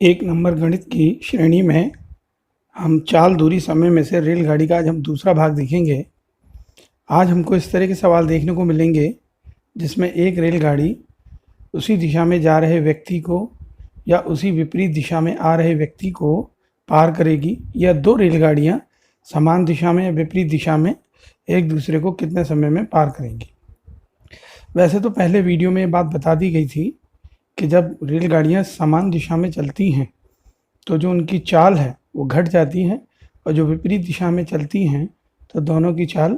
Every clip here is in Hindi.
एक नंबर गणित की श्रेणी में हम चाल, दूरी, समय में से रेलगाड़ी का आज हम दूसरा भाग देखेंगे। आज हमको इस तरह के सवाल देखने को मिलेंगे जिसमें एक रेलगाड़ी उसी दिशा में जा रहे व्यक्ति को या उसी विपरीत दिशा में आ रहे व्यक्ति को पार करेगी, या दो रेलगाड़ियां समान दिशा में या विपरीत दिशा में एक दूसरे को कितने समय में पार करेंगी। वैसे तो पहले वीडियो में ये बात बता दी गई थी कि जब रेलगाड़ियां समान दिशा में चलती हैं तो जो उनकी चाल है वो घट जाती है, और जो विपरीत दिशा में चलती हैं तो दोनों की चाल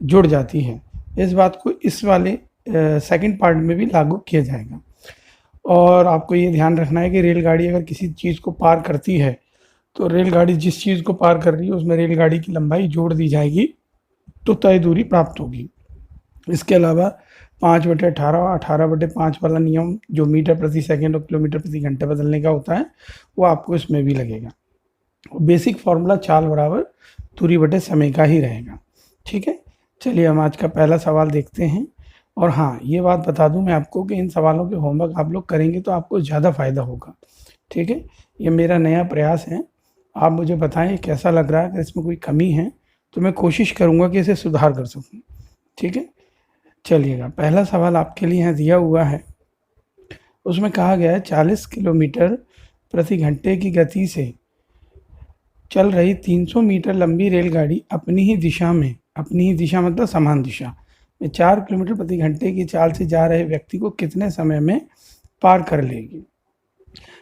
जुड़ जाती है। इस बात को इस वाले सेकंड पार्ट में भी लागू किया जाएगा। और आपको ये ध्यान रखना है कि रेलगाड़ी अगर किसी चीज़ को पार करती है तो रेलगाड़ी जिस चीज़ को पार कर रही है उसमें रेलगाड़ी की लंबाई जोड़ दी जाएगी तो तय दूरी प्राप्त होगी। इसके अलावा 5/18 18/5 वाला नियम जो मीटर प्रति सेकंड और किलोमीटर प्रति घंटे बदलने का होता है वो आपको इसमें भी लगेगा। बेसिक फार्मूला चाल बराबर दूरी बटे समय का ही रहेगा। ठीक है, चलिए हम आज का पहला सवाल देखते हैं। और हाँ, ये बात बता दूं मैं आपको कि इन सवालों के होमवर्क आप लोग करेंगे तो आपको ज़्यादा फ़ायदा होगा। ठीक है, ये मेरा नया प्रयास है। आप मुझे बताएं कैसा लग रहा है, अगर इसमें कोई कमी है तो मैं कोशिश करूँगा कि इसे सुधार कर सकूँ। ठीक है, चलिएगा पहला सवाल आपके लिए यहाँ दिया हुआ है। उसमें कहा गया है 40 किलोमीटर प्रति घंटे की गति से चल रही 300 मीटर लंबी रेलगाड़ी अपनी ही दिशा मतलब समान दिशा में 4 किलोमीटर प्रति घंटे की चाल से जा रहे व्यक्ति को कितने समय में पार कर लेगी।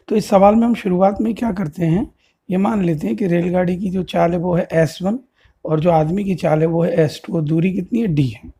तो इस सवाल में हम शुरुआत में क्या करते हैं, ये मान लेते हैं कि रेलगाड़ी की जो चाल है वो है S1 और जो आदमी की चाल है वो है S2 और दूरी कितनी है D है।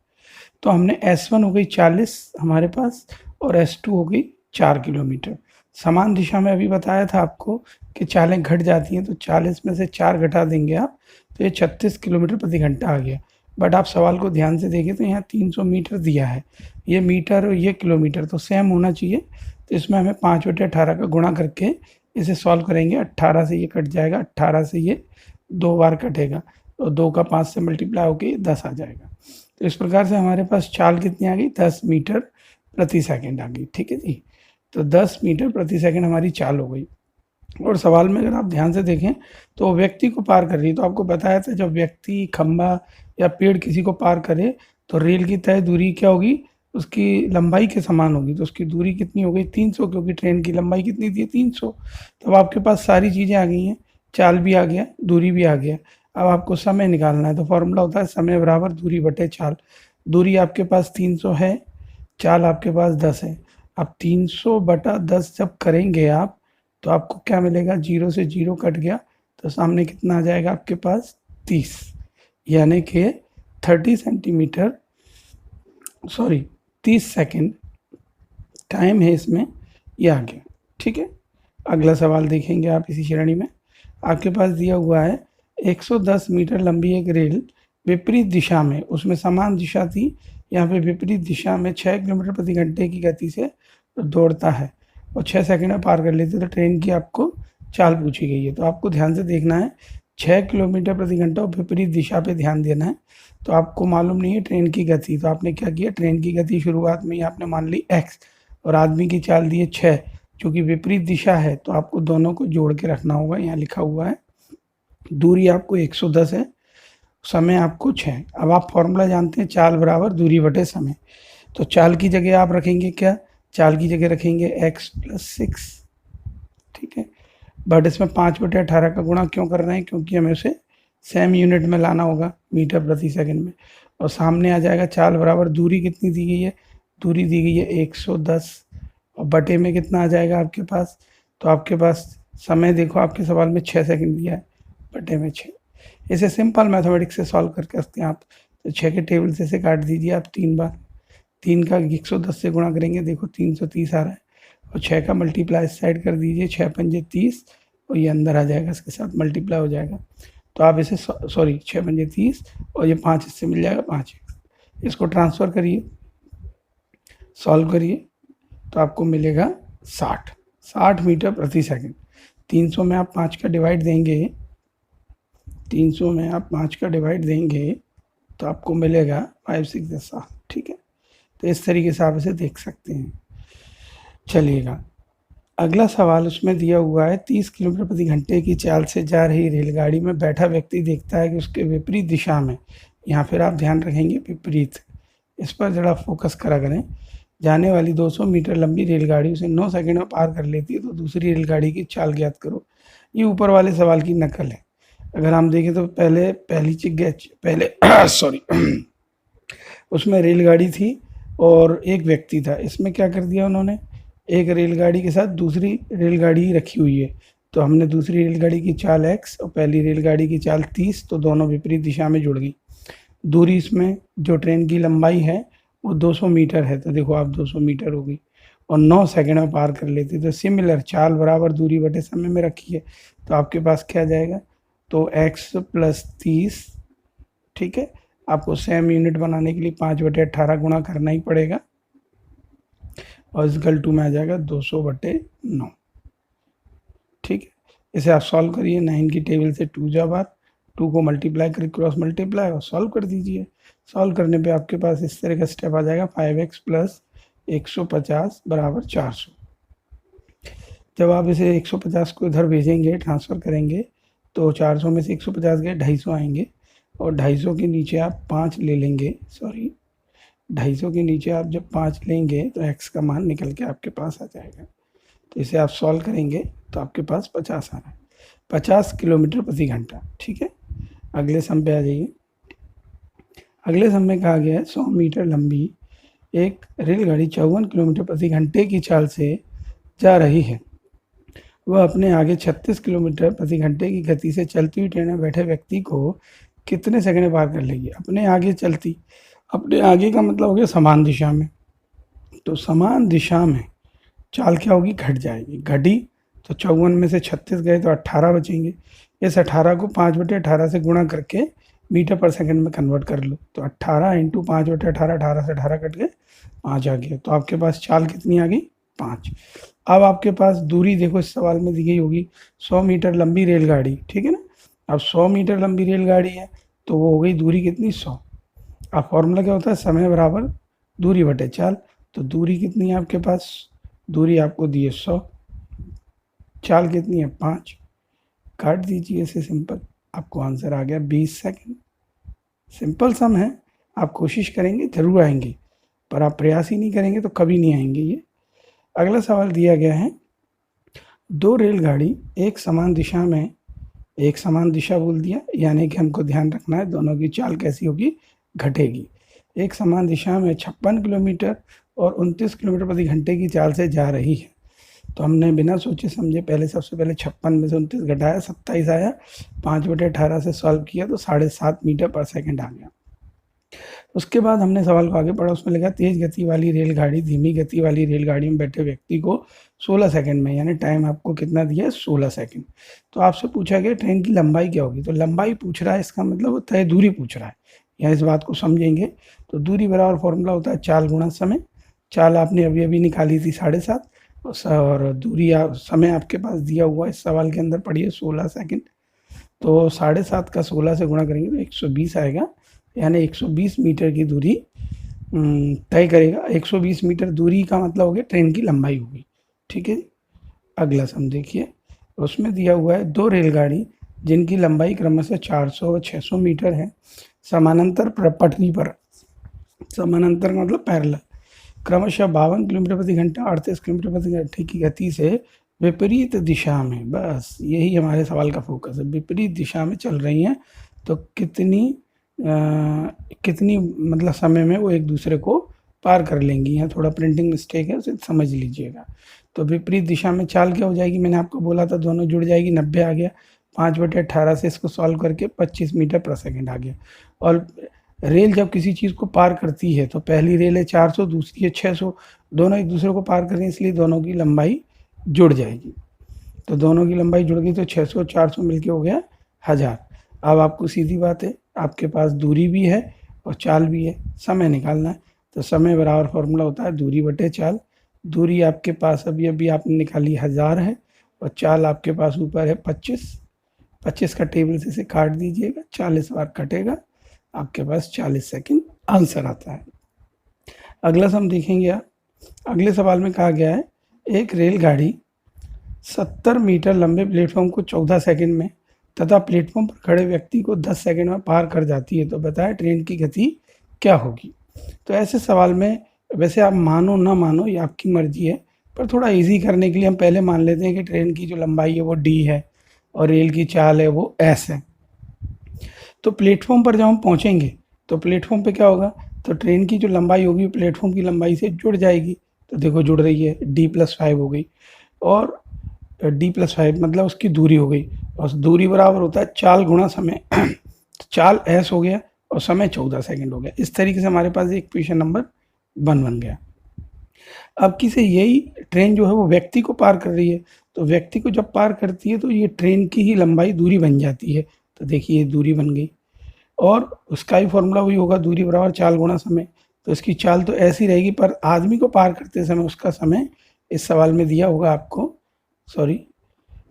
तो हमने S1 हो गई 40 हमारे पास और S2 हो गई 4 किलोमीटर। समान दिशा में अभी बताया था आपको कि चालें घट जाती हैं, तो 40 में से 4 घटा देंगे आप तो ये 36 किलोमीटर प्रति घंटा आ गया। बट आप सवाल को ध्यान से देखें तो यहाँ 300 मीटर दिया है, ये मीटर और ये किलोमीटर तो सेम होना चाहिए। तो इसमें हमें 5/18 का गुणा करके इसे सॉल्व करेंगे। 18 से ये कट जाएगा, 18 से ये 2 बार कटेगा तो 2 का 5 से मल्टीप्लाई होकर 10 आ जाएगा। तो इस प्रकार से हमारे पास चाल कितनी आ गई, 10 मीटर प्रति सेकंड आ गई। ठीक है जी, तो 10 मीटर प्रति सेकंड हमारी चाल हो गई। और सवाल में अगर आप ध्यान से देखें तो व्यक्ति को पार कर रही है, तो आपको बताया था जब व्यक्ति, खंबा या पेड़ किसी को पार करे तो रेल की तय दूरी क्या होगी, उसकी लंबाई के समान होगी। तो उसकी दूरी कितनी हो गई, 300, क्योंकि ट्रेन की लंबाई कितनी थी, 300। तब आपके पास सारी चीज़ें आ गई हैं, चाल भी आ गया, दूरी भी आ गया। अब आपको समय निकालना है, तो फॉर्मूला होता है समय बराबर दूरी बटे चाल। दूरी आपके पास 300 है, चाल आपके पास 10 है। अब 300/10 जब करेंगे आप तो आपको क्या मिलेगा, 0 से 0 कट गया तो सामने कितना आ जाएगा आपके पास, 30, यानी कि 30 सेकंड टाइम है इसमें, ये आ गया। ठीक है, अगला सवाल देखेंगे आप इसी श्रेणी में। आपके पास दिया हुआ है 110 मीटर लंबी एक रेल विपरीत दिशा में, उसमें समान दिशा थी, यहाँ पे विपरीत दिशा में 6 किलोमीटर प्रति घंटे की गति से दौड़ता है और 6 सेकंड में पार कर लेते, तो ट्रेन की आपको चाल पूछी गई है। तो आपको ध्यान से देखना है, 6 किलोमीटर प्रति घंटा और विपरीत दिशा पे ध्यान देना है। तो आपको मालूम नहीं है ट्रेन की गति, तो आपने क्या किया, ट्रेन की गति शुरुआत में ही आपने मान ली x और आदमी की चाल दी है 6, चूँकि विपरीत दिशा है तो आपको दोनों को जोड़ के रखना होगा। यहाँ लिखा हुआ है दूरी आपको 110 है, समय आपको 6। अब आप फॉर्मूला जानते हैं, चाल बराबर दूरी बटे समय। तो चाल की जगह आप रखेंगे क्या, चाल की जगह रखेंगे x + 6। ठीक है, बट इसमें 5/18 का गुणा क्यों कर रहे हैं, क्योंकि हमें उसे सेम यूनिट में लाना होगा, मीटर प्रति सेकंड में। और सामने आ जाएगा चाल बराबर दूरी कितनी दी गई है, दूरी दी गई है 110 और बटे में कितना आ जाएगा आपके पास, तो आपके पास समय देखो आपके सवाल में 6 सेकंड दिया है, बटे में 6। इसे सिंपल मैथमेटिक्स से सॉल्व कर सकते हैं आप। तो 6 के टेबल से काट दीजिए आप 3 बार, 3 का 110 से गुणा करेंगे, देखो 330 आ रहा है, और 6 का मल्टीप्लाई इस साइड कर दीजिए, 6 पंजे 30 और ये अंदर आ जाएगा, इसके साथ मल्टीप्लाई हो जाएगा। तो आप इसे 6 पंजे 30 और ये 5 इससे मिल जाएगा 5, इसको ट्रांसफ़र करिए, सॉल्व करिए, तो आपको मिलेगा 60 मीटर प्रति सेकंड। 300 में आप 5 का डिवाइड देंगे, 300 में आप 5 का डिवाइड देंगे तो आपको मिलेगा 5 6 10 7। ठीक है, तो इस तरीके से आप इसे देख सकते हैं। चलिएगा अगला सवाल उसमें दिया हुआ है 30 किलोमीटर प्रति घंटे की चाल से जा रही रेलगाड़ी में बैठा व्यक्ति देखता है कि उसके विपरीत दिशा में, यहाँ फिर आप ध्यान रखेंगे विपरीत, इस पर ज़रा फोकस करा करें, जाने वाली 200 मीटर लंबी रेलगाड़ी उसे 9 सेकंड में पार कर लेती है, तो दूसरी रेलगाड़ी की चाल ज्ञात करो। ये ऊपर वाले सवाल की नकल है। अगर हम देखें तो पहले सॉरी उसमें रेलगाड़ी थी और एक व्यक्ति था। इसमें क्या कर दिया उन्होंने, एक रेलगाड़ी के साथ दूसरी रेलगाड़ी रखी हुई है, तो हमने दूसरी रेलगाड़ी की चाल x और पहली रेलगाड़ी की चाल 30, तो दोनों विपरीत दिशा में जुड़ गई। दूरी इसमें जो ट्रेन की लंबाई है वो 200 मीटर है, तो देखो आप 200 मीटर हो गई और 9 सेकंड में पार कर लेती। तो सिमिलर चाल बराबर दूरी बटे समय में रखी है, तो आपके पास क्या जाएगा, तो x + 30, ठीक है। आपको सेम यूनिट बनाने के लिए 5/18 गुणा करना ही पड़ेगा और इस गल टू में आ जाएगा 200/9, ठीक है। इसे आप सॉल्व करिए, 9 की टेबल से 2 जा बार, 2 को मल्टीप्लाई करके क्रॉस मल्टीप्लाई और सॉल्व कर दीजिए। सॉल्व करने पे आपके पास इस तरह का स्टेप आ जाएगा 5x + 150 = 400। जब आप इसे 150 को इधर भेजेंगे, ट्रांसफ़र करेंगे, तो 400 में से 150 गए 250 आएंगे और 250 के नीचे आप 5 ले लेंगे, 250 के नीचे आप जब 5 लेंगे तो x का मान निकल के आपके पास आ जाएगा। तो इसे आप सॉल्व करेंगे तो आपके पास 50 आ रहा है, 50 किलोमीटर प्रति घंटा, ठीक है। अगले सम पे आ जाइए। अगले सम में कहा गया है 100 मीटर लंबी एक रेलगाड़ी 54 किलोमीटर प्रति घंटे की चाल से जा रही है। वह अपने आगे 36 किलोमीटर प्रति घंटे की गति से चलती हुई ट्रेन में बैठे व्यक्ति को कितने सेकंड में पार कर लेगी। अपने आगे चलती, अपने आगे का मतलब हो गया समान दिशा में, तो समान दिशा में चाल क्या होगी, घट जाएगी। घटी तो 54 में से 36 गए तो 18 बचेंगे। इस 18 को 5/18 से गुणा करके मीटर पर सेकंड में कन्वर्ट कर लो, तो 18 × 5/18, 18 से 18 कट गए 5 आ गया, तो आपके पास चाल कितनी आ गई, 5। अब आपके पास दूरी देखो इस सवाल में दी गई होगी 100 मीटर लंबी रेलगाड़ी, ठीक है ना। अब 100 मीटर लंबी रेलगाड़ी है तो वो हो गई दूरी कितनी, 100। अब फॉर्मूला क्या होता है, समय बराबर दूरी बटे चाल, तो दूरी कितनी है आपके पास, दूरी आपको दी है 100, चाल कितनी है 5, काट दीजिए इसे सिंपल, आपको आंसर आ गया 20 सेकंड। सिंपल सम है, आप कोशिश करेंगे जरूर आएंगे, पर आप प्रयास ही नहीं करेंगे तो कभी नहीं आएंगे ये। अगला सवाल दिया गया है, 2 रेलगाड़ी एक समान दिशा में, एक समान दिशा बोल दिया, यानी कि हमको ध्यान रखना है दोनों की चाल कैसी होगी, घटेगी। एक समान दिशा में 56 किलोमीटर और 29 किलोमीटर प्रति घंटे की चाल से जा रही है। तो हमने बिना सोचे समझे पहले सबसे पहले 56 में से 29 घटाया, 27 आया, 5/18 से सॉल्व किया तो 7.5 मीटर पर सेकंड आ गया। उसके बाद हमने सवाल को आगे पढ़ा, उसमें लिखा तेज गति वाली रेलगाड़ी धीमी गति वाली रेलगाड़ी में बैठे व्यक्ति को 16 सेकंड में, यानी टाइम आपको कितना दिया है, 16 सेकंड। तो आपसे पूछा गया ट्रेन की लंबाई क्या होगी, तो लंबाई पूछ रहा है, इसका मतलब वो तय दूरी पूछ रहा है। यहाँ इस बात को समझेंगे तो दूरी बराबर फॉर्मूला होता है चाल गुणा समय। चाल आपने अभी अभी निकाली थी 7.5, और दूरी समय आपके पास दिया हुआ इस सवाल के अंदर पड़ी है 16 सेकंड, तो 7.5 का 16 से गुणा करेंगे तो 120 आएगा, यानी 120 मीटर की दूरी तय करेगा। 120 मीटर दूरी का मतलब हो गया ट्रेन की लंबाई होगी, ठीक है। अगला सम देखिए, उसमें दिया हुआ है 2 रेलगाड़ी जिनकी लंबाई क्रमशः 400 और 600 मीटर है, समानांतर पटरी पर, समानांतर मतलब पैरेलल, क्रमशः 52 किलोमीटर प्रति घंटा 38 किलोमीटर प्रति घंटे की गति से विपरीत दिशा में, बस यही हमारे सवाल का फोकस है, विपरीत दिशा में चल रही हैं, तो कितनी मतलब समय में वो एक दूसरे को पार कर लेंगी। यहाँ थोड़ा प्रिंटिंग मिस्टेक है, उसे समझ लीजिएगा। तो विपरीत दिशा में चाल क्या हो जाएगी, मैंने आपको बोला था दोनों जुड़ जाएगी, 90 आ गया, 5/18 से इसको सॉल्व करके 25 मीटर पर सेकंड आ गया। और रेल जब किसी चीज़ को पार करती है तो पहली रेल है 400, दूसरी है 600, दोनों एक दूसरे को पार कर रही हैं, इसलिए दोनों की लंबाई जुड़ जाएगी। तो दोनों की लंबाई जुड़ गई तो 600 और 400 मिलके हो गया 1000। अब आपको सीधी बात है, आपके पास दूरी भी है और चाल भी है, समय निकालना है, तो समय बराबर फॉर्मूला होता है दूरी बटे चाल। दूरी आपके पास अभी अभी आपने निकाली 1000 है और चाल आपके पास ऊपर है 25 का टेबल से इसे काट दीजिएगा, 40 बार कटेगा, आपके पास 40 सेकंड आंसर आता है। अगला सम देखेंगे आप। अगले सवाल में कहा गया है एक रेलगाड़ी 70 मीटर लंबे प्लेटफॉर्म को 14 सेकंड में तथा प्लेटफॉर्म पर खड़े व्यक्ति को 10 सेकंड में पार कर जाती है, तो बताएं ट्रेन की गति क्या होगी। तो ऐसे सवाल में वैसे आप मानो ना मानो ये आपकी मर्जी है, पर थोड़ा इजी करने के लिए हम पहले मान लेते हैं कि ट्रेन की जो लंबाई है वो d है और रेल की चाल है वो s है। तो प्लेटफॉर्म पर जब हम पहुंचेंगे तो प्लेटफॉर्म पे क्या होगा, तो ट्रेन की जो लंबाई होगी प्लेटफॉर्म की लंबाई से जुड़ जाएगी। तो देखो जुड़ रही है, d+5 हो गई, और d+5 मतलब उसकी दूरी हो गई, और दूरी बराबर होता है चाल गुणा समय। चाल s हो गया और समय 14 सेकंड हो गया। इस तरीके से हमारे पास एक इक्वेशन नंबर 1 बन गया। अब किसी यही ट्रेन जो है वो व्यक्ति को पार कर रही है, तो व्यक्ति को जब पार करती है तो ये ट्रेन की ही लंबाई दूरी बन जाती है। तो देखिए दूरी बन गई, और उसका ही फॉर्मूला वही होगा, दूरी बराबर चाल गुणा समय। तो इसकी चाल तो ऐसी रहेगी, पर आदमी को पार करते समय उसका समय इस सवाल में दिया होगा आपको, सॉरी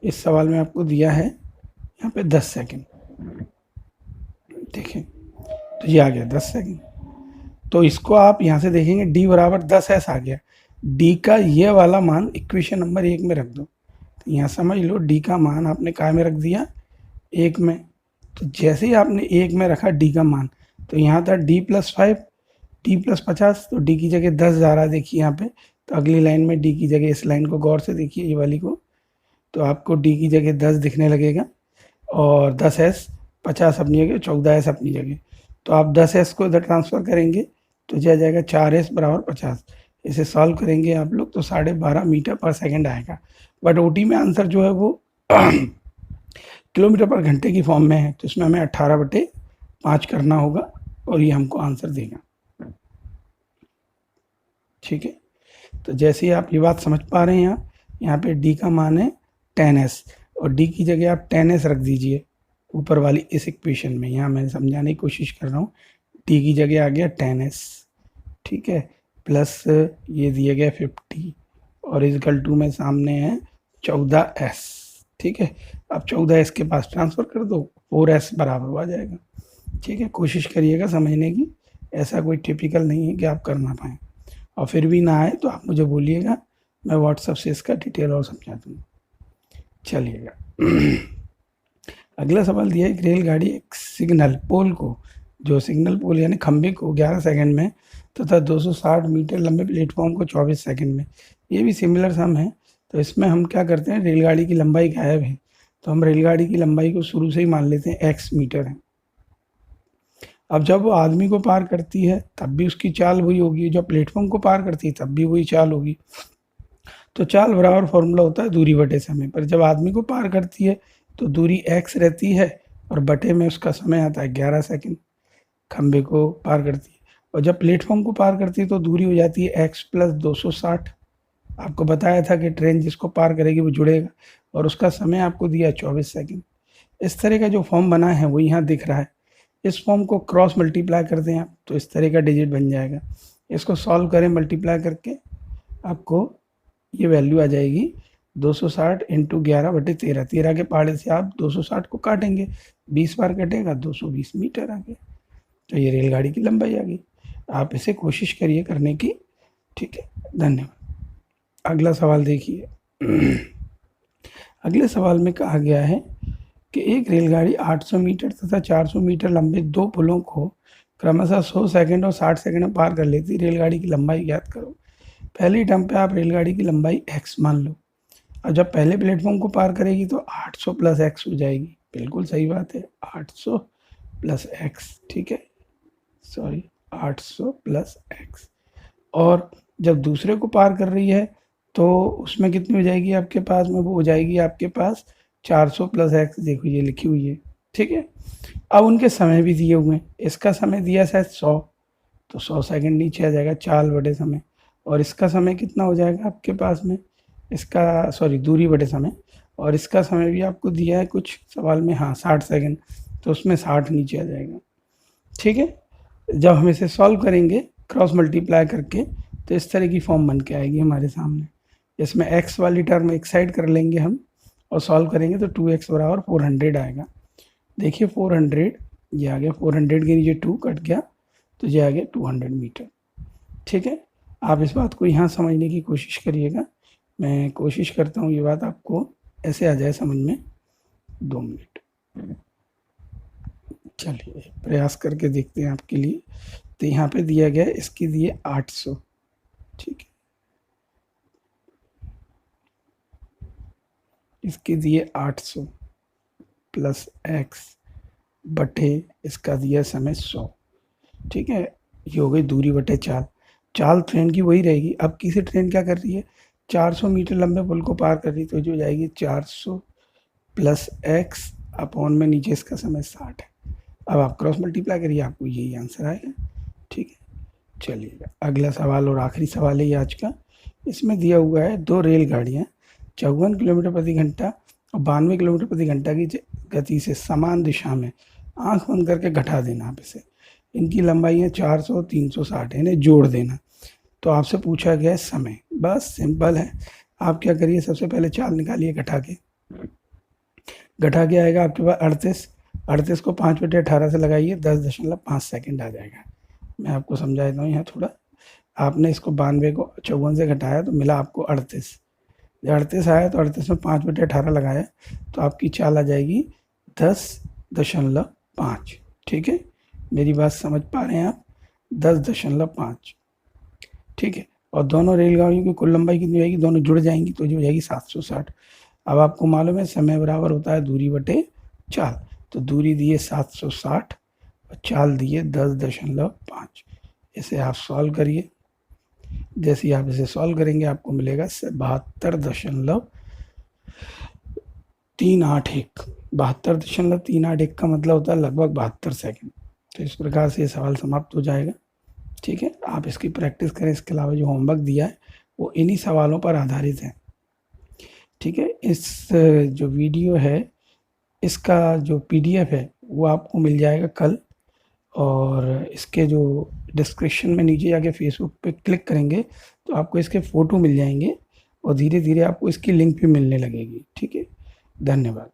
इस सवाल में आपको दिया है यहाँ पे 10 सेकंड। देखें तो ये आ गया 10 सेकंड। तो इसको आप यहाँ से देखेंगे d बराबर 10s आ गया। d का ये वाला मान इक्वेशन नंबर 1 में रख दो। तो यहाँ समझ लो d का मान आपने काय में रख दिया, 1 में। तो जैसे ही आपने 1 में रखा d का मान, तो यहाँ था d+5, d+50, तो d की जगह 10 जा रहा है, देखिए यहाँ पे। तो अगली लाइन में d की जगह, इस लाइन को गौर से देखिए ये वाली को, तो आपको d की जगह 10 दिखने लगेगा, और 10s, 50 अपनी जगह, 14s अपनी जगह। तो आप 10s को इधर ट्रांसफ़र करेंगे तो यह जाएगा 4s बराबर 50। इसे सॉल्व करेंगे आप लोग तो 12.5 मीटर पर सेकंड आएगा। बट ओटी में आंसर जो है वो किलोमीटर पर घंटे की फॉर्म में है, तो इसमें हमें 18/5 करना होगा और ये हमको आंसर देगा। ठीक है, तो जैसे ही आप ये बात समझ पा रहे हैं, यहाँ पे d का मान है 10s, और d की जगह आप 10s रख दीजिए ऊपर वाली इस इक्वेशन में। यहाँ मैं समझाने की कोशिश कर रहा हूँ, d की जगह आ गया 10s, ठीक है, प्लस ये दिया गया 50, और इक्वल टू में सामने है 14s। ठीक है, अब 14s के पास ट्रांसफ़र कर दो, 4s बराबर आ जाएगा। ठीक है, कोशिश करिएगा समझने की, ऐसा कोई टिपिकल नहीं है कि आप कर ना पाएँ, और फिर भी ना आए तो आप मुझे बोलिएगा, मैं व्हाट्सएप से इसका डिटेल और समझा दूँगा। चलिएगा अगला सवाल दिया है, एक रेलगाड़ी एक सिग्नल पोल को, जो सिग्नल पोल यानी खंबे को 11 सेकंड में तथा 260 मीटर लंबे प्लेटफॉर्म को 24 सेकंड में। ये भी सिमिलर सम है। तो इसमें हम क्या करते हैं, रेलगाड़ी की लंबाई गायब है, तो हम रेलगाड़ी की लंबाई को शुरू से ही मान लेते हैं x मीटर है। अब जब वो आदमी को पार करती है तब भी उसकी चाल वही होगी, जब प्लेटफॉर्म को पार करती है तब भी वही चाल होगी। तो चाल बराबर फॉर्मूला होता है दूरी बटे समय, पर जब आदमी को पार करती है तो दूरी x रहती है और बटे में उसका समय आता है 11 सेकंड, खंबे को पार करती है। और जब प्लेटफॉर्म को पार करती है तो दूरी हो जाती है x + 260। आपको बताया था कि ट्रेन जिसको पार करेगी वो जुड़ेगा, और उसका समय आपको दिया 24 सेकंड। इस तरह का जो फॉर्म बना है वो यहाँ दिख रहा है। इस फॉर्म को क्रॉस मल्टीप्लाई कर दें आप तो इस तरह का डिजिट बन जाएगा। इसको सॉल्व करें मल्टीप्लाई करके, आपको ये वैल्यू आ जाएगी 260 × 11/13। 13 के पहाड़े से आप 260 को काटेंगे, 20 बार कटेगा, 220 मीटर आ गया। तो ये रेलगाड़ी की लंबाई आ गई। आप इसे कोशिश करिए करने की। ठीक है, धन्यवाद। अगला सवाल देखिए। अगले सवाल में कहा गया है कि एक रेलगाड़ी 800 मीटर तथा 400 मीटर लंबे 2 पुलों को क्रमशः 100 सेकंड और 60 सेकंड में पार कर लेती। रेलगाड़ी की लंबाई ज्ञात करो। पहली टर्म पे आप रेलगाड़ी की लंबाई x मान लो, और जब पहले प्लेटफॉर्म को पार करेगी तो 800 + x हो जाएगी। बिल्कुल सही बात है, 800 + x, ठीक है, सॉरी 800 + x। और जब दूसरे को पार कर रही है तो उसमें कितनी हो जाएगी आपके पास में, वो हो जाएगी आपके पास 400 + x, देखो ये लिखी हुई है। ठीक है, अब उनके समय भी दिए हुए हैं। इसका समय दिया शायद 100, तो 100 सेकंड नीचे आ जाएगा चाल बटे समय, और इसका समय कितना हो जाएगा आपके पास में, इसका सॉरी दूरी बटे समय, और इसका समय भी आपको दिया है कुछ सवाल में, हाँ 60 सेकंड, तो उसमें 60 नीचे आ जाएगा। ठीक है, जब हम इसे सॉल्व करेंगे क्रॉस मल्टीप्लाई करके तो इस तरह की फॉर्म बन के आएगी हमारे सामने। इसमें x वाली टर्म एक साइड कर लेंगे हम और सॉल्व करेंगे तो 2x बराबर 400 आएगा। देखिए 400 ये आ गया, 400 के नीचे 2 कट गया तो ये आ गया 200 मीटर। ठीक है, आप इस बात को यहाँ समझने की कोशिश करिएगा। मैं कोशिश करता हूँ ये बात आपको ऐसे आ जाए समझ में। 2 मिनट, चलिए प्रयास करके देखते हैं आपके लिए। तो यहाँ पे दिया गया है, इसकी दिए 800, ठीक है, इसकी दिए 800 प्लस x बटे इसका दिया समय 100, ठीक है। ये हो गई दूरी बटे चाल। चाल ट्रेन की वही रहेगी। अब किसी ट्रेन क्या कर रही है, 400 मीटर लंबे पुल को पार कर रही, तो जो जाएगी 400 प्लस x अपॉन में नीचे इसका समय 60 है। अब आप क्रॉस मल्टीप्लाई करिए, आपको यही आंसर आएगा, ठीक है। चलिए अगला सवाल और आखिरी सवाल है ये आज का। इसमें दिया हुआ है 2 रेलगाड़ियाँ 54 किलोमीटर प्रति घंटा और 92 किलोमीटर प्रति घंटा की गति से समान दिशा में, आंख बंद करके घटा देना आप इसे, इनकी लंबाई है 400 360, इन्हें जोड़ देना। तो आपसे पूछा गया है समय। बस सिंपल है, आप क्या करिए, सबसे पहले चाल निकालिए घटा के आएगा आपके पास 38 को 5/18 से लगाइए, 10.5 सेकंड आ जाएगा। मैं आपको समझा देता हूँ यहाँ थोड़ा। आपने इसको 92 को 54 से घटाया तो मिला आपको 38, जब 38 आया तो 38 में 5/18 लगाया तो आपकी चाल आ जाएगी 10.5, ठीक है। मेरी बात समझ पा रहे हैं आप, 10.5, ठीक है। और दोनों रेलगाड़ियों की कुल लंबाई कितनी जाएगी, दोनों जुड़ जाएंगी तो जो हो जाएगी 760। अब आपको मालूम है समय बराबर होता है दूरी बटे चाल, तो दूरी दी है 760 और चाल दी है 10.5। इसे आप सॉल्व करिए। जैसे ही आप इसे सॉल्व करेंगे आपको मिलेगा 72.381। 72.381 का मतलब होता है लगभग 72 सेकंड। तो इस प्रकार से ये सवाल समाप्त हो जाएगा, ठीक है। आप इसकी प्रैक्टिस करें। इसके अलावा जो होमवर्क दिया है वो इन्हीं सवालों पर आधारित है, ठीक है। इस जो वीडियो है इसका जो PDF है वो आपको मिल जाएगा कल, और इसके जो डिस्क्रिप्शन में नीचे जाके फेसबुक पे क्लिक करेंगे तो आपको इसके फ़ोटो मिल जाएंगे और धीरे धीरे आपको इसकी लिंक भी मिलने लगेगी, ठीक है। धन्यवाद।